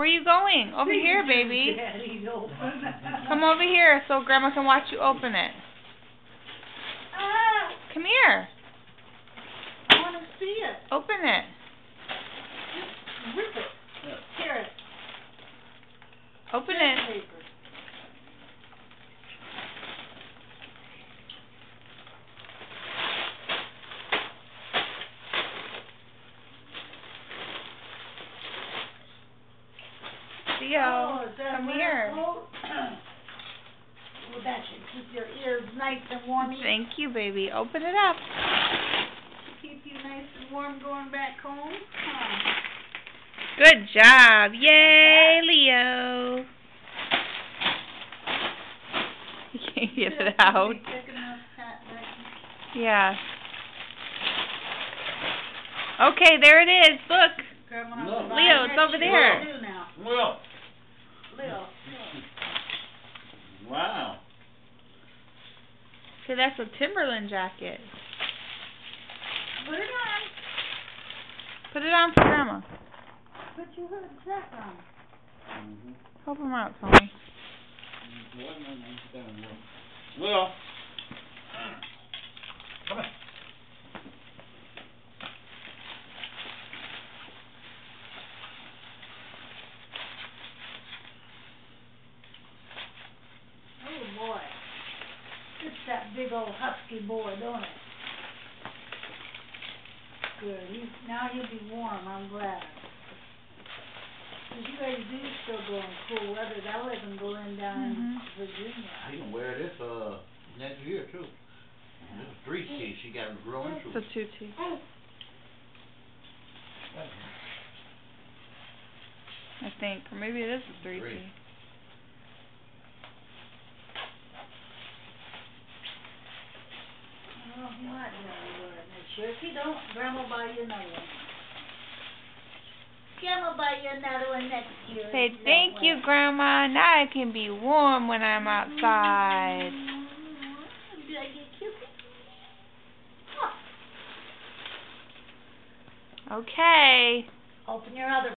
Where are you going? Over here, baby. Daddy's open. Come over here so Grandma can watch you open it. Ah, Come here. I want to see it. Open it. Just rip it. Tear it. Open it. Paper. Theo, Oh, is that come winter here. coat? Well, that should keep your ears nice and warm. Thank you, baby. Open it up. Keep you nice and warm going back home. Huh. Good job. Yay, Leo. You can't get it out. Yeah. Okay, there it is. Look. No. Leo, it's over there. Well. Leo. Wow. Okay, that's a Timberland jacket. Put it on. Put it on for Grandma. Put your hood jacket on. Mm-hmm. Help him out, Tony. Well. Come on. Oh boy. It's that big old husky boy, don't it? Good. Now you'll be warm, I'm glad. 'Cause you guys do still go in cool weather. That'll even go in down in Virginia. He can wear this next year too. This is 3T. She got him growing It's too. a 2T. I think. Or maybe it is a 3T. Three. Oh, you might be able to wear it next year. If you don't, Grandma will buy you another one. Grandma will buy you another one next year. Say thank you, Grandma. Now I can be warm when I'm outside. Did I get cute? Okay. Open your other